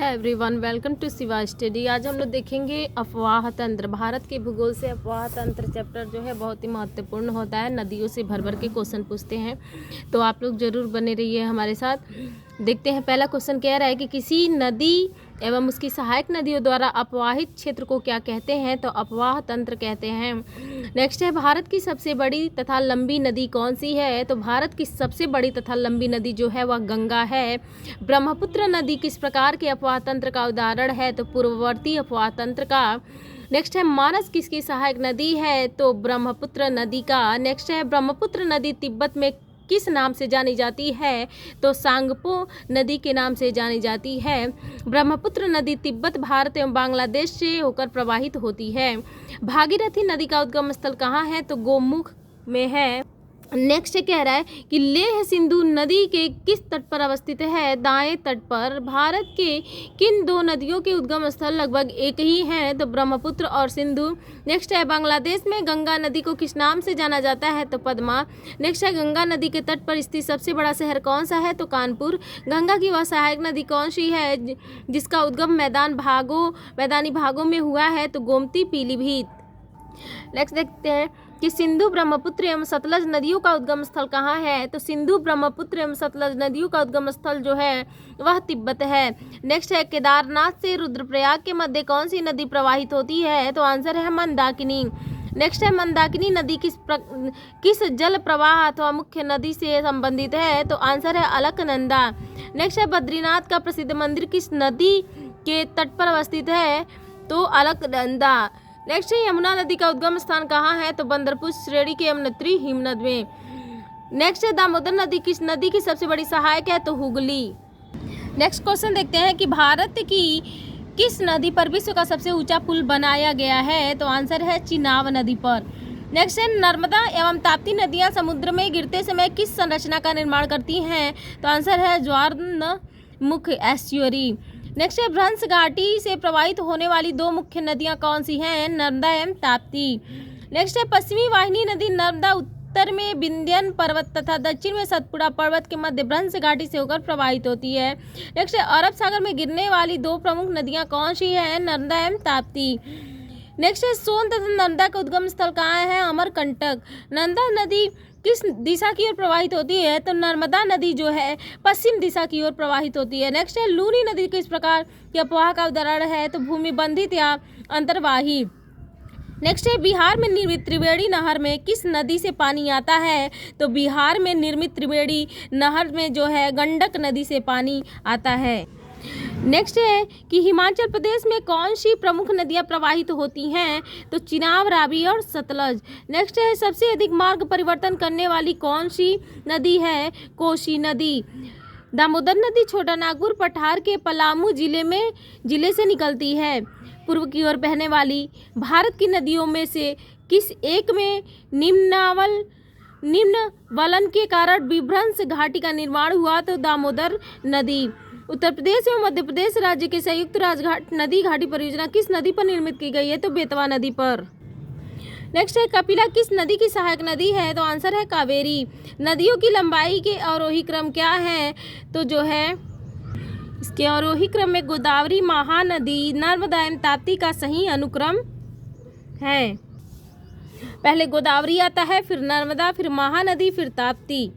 Everyone welcome to Shiva study. आज हम लोग देखेंगे अफवाह तंत्र। भारत के भूगोल से अफवाह तंत्र चैप्टर जो है बहुत ही महत्वपूर्ण होता है। नदियों से भर भर के क्वेश्चन पूछते हैं, तो आप लोग ज़रूर बने रहिए हमारे साथ। देखते हैं, पहला क्वेश्चन कह रहा है कि किसी नदी एवं उसकी सहायक नदियों द्वारा अपवाहित क्षेत्र को क्या कहते हैं? तो अपवाह तंत्र कहते हैं। नेक्स्ट है, भारत की सबसे बड़ी तथा लंबी नदी कौन सी है? तो भारत की सबसे बड़ी तथा लंबी नदी जो है वह गंगा है। ब्रह्मपुत्र नदी किस प्रकार के अपवाह तंत्र का उदाहरण है? तो पूर्ववर्ती अपवाह तंत्र का। नेक्स्ट है, मानस किसकी सहायक नदी है? तो ब्रह्मपुत्र नदी का। नेक्स्ट है, ब्रह्मपुत्र नदी तिब्बत में किस नाम से जानी जाती है? तो सांगपो नदी के नाम से जानी जाती है। ब्रह्मपुत्र नदी तिब्बत, भारत एवं बांग्लादेश से होकर प्रवाहित होती है। भागीरथी नदी का उद्गम स्थल कहाँ है? तो गोमुख में है। नेक्स्ट कह रहा है कि लेह सिंधु नदी के किस तट पर अवस्थित है? दाएं तट पर। भारत के किन दो नदियों के उद्गम स्थल लगभग एक ही हैं? तो ब्रह्मपुत्र और सिंधु। नेक्स्ट है, बांग्लादेश में गंगा नदी को किस नाम से जाना जाता है? तो पद्मा। नेक्स्ट है, गंगा नदी के तट पर स्थित सबसे बड़ा शहर कौन सा है? तो कानपुर। गंगा की वह सहायक नदी कौन सी है जिसका उद्गम मैदानी भागों में हुआ है? तो गोमती, पीलीभीत। नेक्स्ट देखते हैं कि सिंधु, ब्रह्मपुत्र एवं सतलज नदियों का उद्गम स्थल कहाँ है? तो सिंधु, ब्रह्मपुत्र एवं सतलज नदियों का उद्गम स्थल जो है वह तिब्बत है। नेक्स्ट है, केदारनाथ से रुद्रप्रयाग के मध्य कौन सी नदी प्रवाहित होती है? तो आंसर है मंदाकिनी। नेक्स्ट है, मंदाकिनी नदी किस जल प्रवाह अथवा मुख्य नदी से संबंधित है? तो आंसर है अलकनंदा। नेक्स्ट है, बद्रीनाथ का प्रसिद्ध मंदिर किस नदी के तट पर अवस्थित है? तो अलकनंदा। नेक्स्ट है, यमुना नदी का उद्गम स्थान कहाँ है? तो बंदरपुर श्रेणी के यमुनोत्री हिमनद में। नेक्स्ट है, दामोदर नदी किस नदी की सबसे बड़ी सहायक है? तो हुगली। नेक्स्ट क्वेश्चन देखते हैं कि भारत की किस नदी पर विश्व का सबसे ऊंचा पुल बनाया गया है? तो आंसर है चिनाब नदी पर। नेक्स्ट है, नर्मदा एवं ताप्ती नदियां समुद्र में गिरते समय किस संरचना का निर्माण करती हैं? तो आंसर है ज्वारनमुख एस्चुअरी। नेक्स्ट है, भ्रंश घाटी से प्रवाहित होने वाली दो मुख्य नदियां कौन सी हैं? नर्मदा एवं ताप्ती। नेक्स्ट है, पश्चिमी वाहिनी नदी नर्मदा उत्तर में विंध्यन पर्वत तथा दक्षिण में सतपुड़ा पर्वत के मध्य भ्रंश घाटी से होकर प्रवाहित होती है। नेक्स्ट है, अरब सागर में गिरने वाली दो प्रमुख नदियां कौन सी हैं? नर्मदा एवं ताप्ती। नेक्स्ट है, सोन तथा नर्मदा का उद्गम स्थल कहाँ है? अमरकंटक। नर्मदा नदी किस दिशा की ओर प्रवाहित होती है? तो नर्मदा नदी जो है पश्चिम दिशा की ओर प्रवाहित होती है। नेक्स्ट है, लूनी नदी किस प्रकार के अपवाह का उदाहरण है? तो भूमि बंधित या अंतर्वाही। नेक्स्ट है, बिहार में निर्मित त्रिवेणी नहर में किस नदी से पानी आता है? तो बिहार में निर्मित त्रिवेणी नहर में जो है गंडक नदी से पानी आता है। नेक्स्ट है कि हिमाचल प्रदेश में कौन सी प्रमुख नदियां प्रवाहित होती हैं? तो चिनाब, रावी और सतलज। नेक्स्ट है, सबसे अधिक मार्ग परिवर्तन करने वाली कौन सी नदी है? कोसी नदी। दामोदर नदी छोटा नागपुर पठार के पलामू जिले से निकलती है। पूर्व की ओर बहने वाली भारत की नदियों में से किस एक में निम्न वलन के कारण विभ्रंश घाटी का निर्माण हुआ? तो दामोदर नदी। उत्तर प्रदेश एवं मध्य प्रदेश राज्य के संयुक्त राजघाट नदी घाटी परियोजना किस नदी पर निर्मित की गई है? तो बेतवा नदी पर। नेक्स्ट है, कपिला किस नदी की सहायक नदी है? तो आंसर है कावेरी। नदियों की लंबाई के अवरोही क्रम क्या है? तो जो है इसके अवरोही क्रम में गोदावरी, महानदी, नर्मदा एवं ताप्ती का सही अनुक्रम है। पहले गोदावरी आता है, फिर नर्मदा, फिर महानदी, फिर ताप्ती।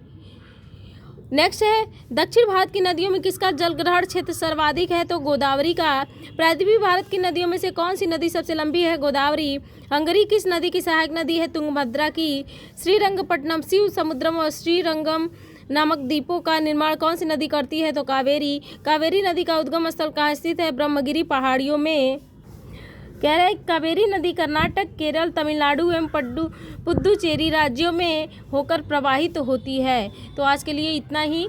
नेक्स्ट है, दक्षिण भारत की नदियों में किसका जलग्रहण क्षेत्र सर्वाधिक है? तो गोदावरी का। प्रायद्वीपीय भारत की नदियों में से कौन सी नदी सबसे लंबी है? गोदावरी। हंगरी किस नदी की सहायक नदी है? तुंगभद्रा की। श्रीरंगपट्टनम, शिव समुद्रम और श्रीरंगम नामक द्वीपों का निर्माण कौन सी नदी करती है? तो कावेरी। कावेरी नदी का उद्गम स्थल कहाँ स्थित है? ब्रह्मगिरी पहाड़ियों में। कह रहे हैं, कावेरी नदी कर्नाटक, केरल, तमिलनाडु एवं पुडुचेरी राज्यों में होकर प्रवाहित होती है। तो आज के लिए इतना ही।